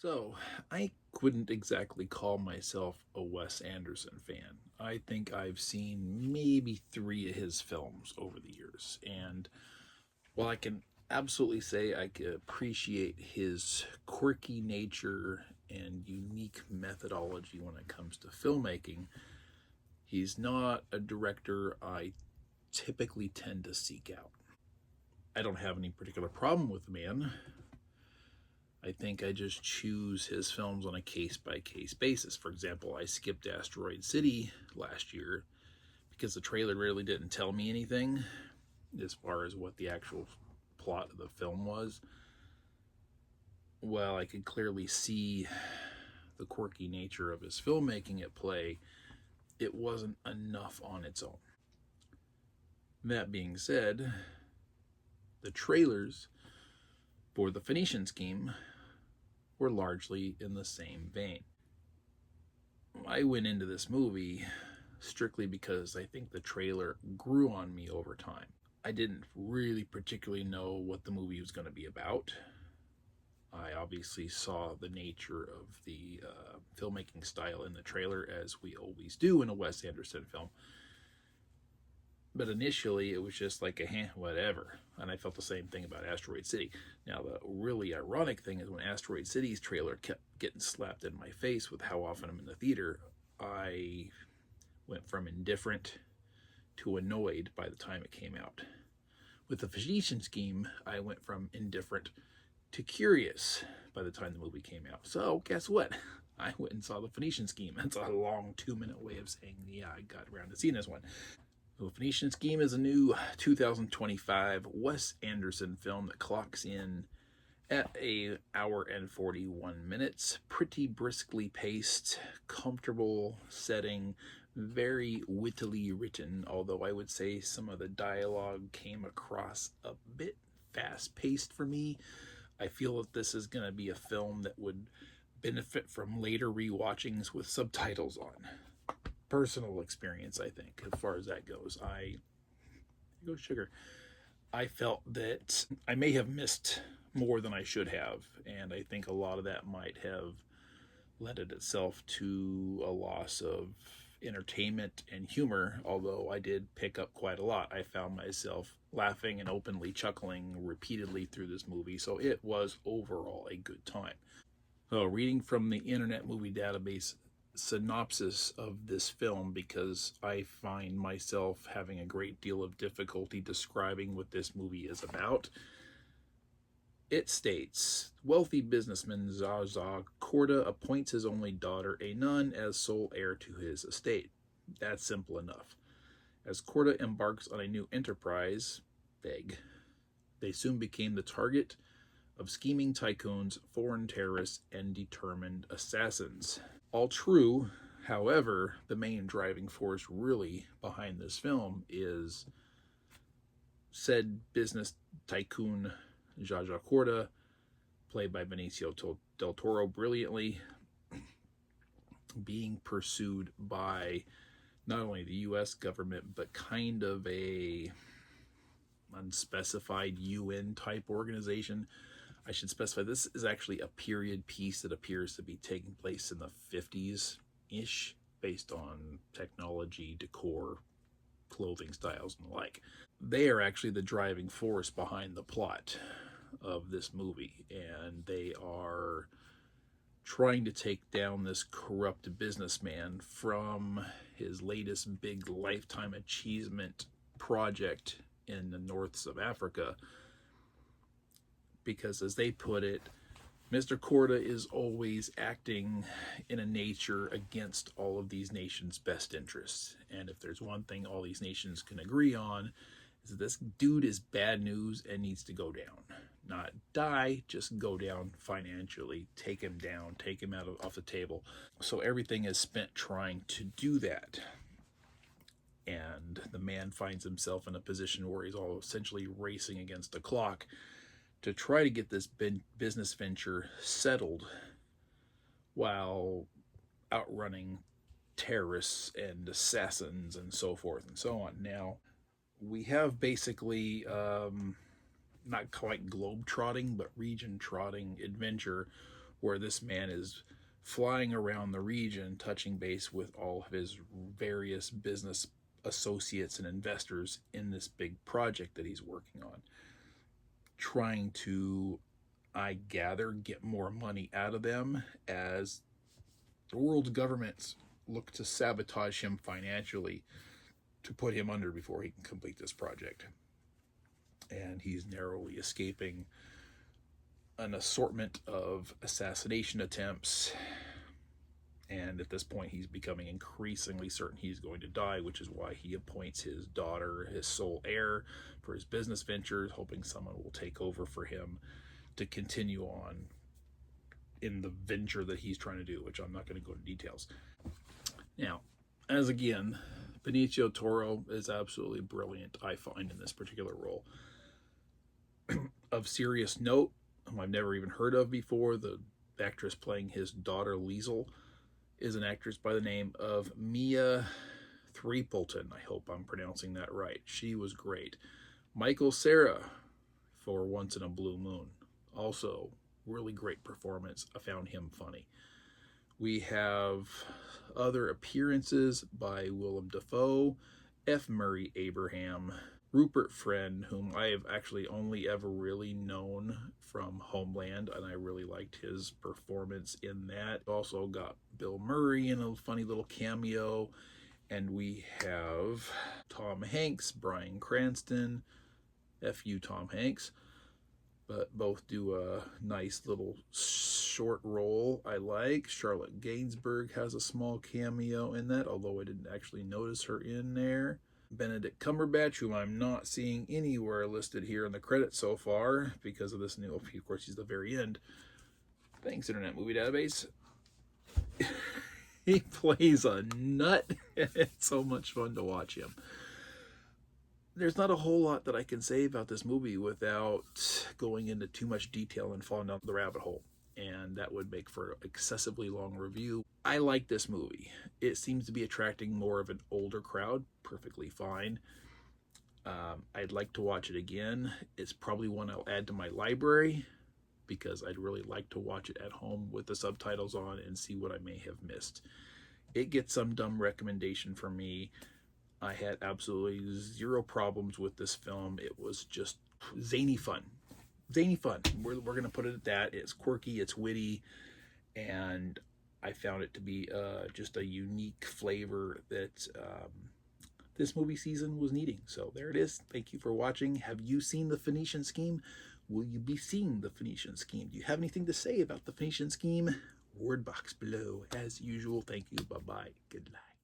So, I couldn't exactly call myself a Wes Anderson fan. I think I've seen maybe three of his films over the years. And while I can absolutely say I can appreciate his quirky nature and unique methodology when it comes to filmmaking, he's not a director I typically tend to seek out. I don't have any particular problem with the man. I think I just choose his films on a case by case basis. For example, I skipped Asteroid City last year because the trailer really didn't tell me anything as far as what the actual plot of the film was. Well, I could clearly see the quirky nature of his filmmaking at play. It wasn't enough on its own. That being said, the trailers for the Phoenician Scheme were largely in the same vein. I went into this movie strictly because I think the trailer grew on me over time. I didn't really particularly know what the movie was going to be about. I obviously saw the nature of the filmmaking style in the trailer, as we always do in a Wes Anderson film. But initially, it was just like whatever. And I felt the same thing about Asteroid City. Now, the really ironic thing is when Asteroid City's trailer kept getting slapped in my face with how often I'm in the theater, I went from indifferent to annoyed by the time it came out. With the Phoenician Scheme, I went from indifferent to curious by the time the movie came out. So, guess what? I went and saw the Phoenician Scheme. That's a long 2-minute way of saying, yeah, I got around to seeing this one. The Phoenician Scheme is a new 2025 Wes Anderson film that clocks in at an hour and 41 minutes. Pretty briskly paced, comfortable setting, very wittily written, although I would say some of the dialogue came across a bit fast paced for me. I feel that this is going to be a film that would benefit from later rewatchings with subtitles on. Personal experience, I think, as far as that goes. Go sugar. I felt that I may have missed more than I should have, and I think a lot of that might have lended itself to a loss of entertainment and humor, although I did pick up quite a lot. I found myself laughing and openly chuckling repeatedly through this movie, so it was overall a good time. So, reading from the Internet Movie Database synopsis of this film, because I find myself having a great deal of difficulty describing what this movie is about. It states, wealthy businessman Zaza Korda appoints his only daughter, a nun, as sole heir to his estate. That's simple enough. As Korda embarks on a new enterprise, they soon became the target of scheming tycoons, foreign terrorists, and determined assassins. All true. However, the main driving force really behind this film is said business tycoon Zsa Zsa Korda, played by Benicio del Toro brilliantly, being pursued by not only the U.S. government, but kind of a unspecified UN type organization. I should specify this is actually a period piece that appears to be taking place in the 50s-ish, based on technology, decor, clothing styles, and the like. They are actually the driving force behind the plot of this movie, and they are trying to take down this corrupt businessman from his latest big lifetime achievement project in the norths of Africa, because, as they put it, Mr. Korda is always acting in a nature against all of these nations' best interests. And if there's one thing all these nations can agree on, is that this dude is bad news and needs to go down. Not die, just go down financially. Take him down, take him off the table. So everything is spent trying to do that. And the man finds himself in a position where he's all essentially racing against the clock to try to get this business venture settled while outrunning terrorists and assassins and so forth and so on. Now, we have basically not quite globe-trotting, but region-trotting adventure where this man is flying around the region, touching base with all of his various business associates and investors in this big project that he's working on, trying to, I gather, get more money out of them as the world's governments look to sabotage him financially to put him under before he can complete this project. And he's narrowly escaping an assortment of assassination attempts, and at this point he's becoming increasingly certain he's going to die, which is why he appoints his daughter his sole heir for his business ventures, hoping someone will take over for him to continue on in the venture that he's trying to do, which I'm not going to go into details. Now, as again, Benicio Toro is absolutely brilliant, I find, in this particular role. Of serious note, whom I've never even heard of before, the actress playing his daughter Liesel is an actress by the name of Mia Threepleton. I hope I'm pronouncing that right. She was great. Michael Cera for Once in a Blue Moon, also really great performance. I found him funny. We have other appearances by Willem Dafoe, F. Murray Abraham, Rupert Friend, whom I have actually only ever really known from Homeland, and I really liked his performance in that. Also got Bill Murray in a funny little cameo, and we have Tom Hanks, Bryan Cranston, F.U. Tom Hanks, but both do a nice little short role I like. Charlotte Gainsbourg has a small cameo in that, although I didn't actually notice her in there. Benedict Cumberbatch, whom I'm not seeing anywhere listed here in the credits so of because of this new, of course, he's the very end. Thanks, Internet Movie Database. He plays a nut. It's so much fun to watch him. There's not a whole lot that I can say about this movie without going into too much detail and falling down the rabbit hole, and that would make for an excessively long review. I like this movie. It seems to be attracting more of an older crowd, perfectly fine. I'd like to watch it again. It's probably one I'll add to my library because I'd really like to watch it at home with the subtitles on and see what I may have missed. It gets some dumb recommendation from me. I had absolutely zero problems with this film. It was just zany fun. Zany fun. We're going to put it at that. It's quirky, it's witty, and I found it to be just a unique flavor that this movie season was needing. So there it is. Thank you for watching. Have you seen The Phoenician Scheme? Will you be seeing The Phoenician Scheme? Do you have anything to say about The Phoenician Scheme? Word box below. As usual, thank you. Bye-bye. Good night.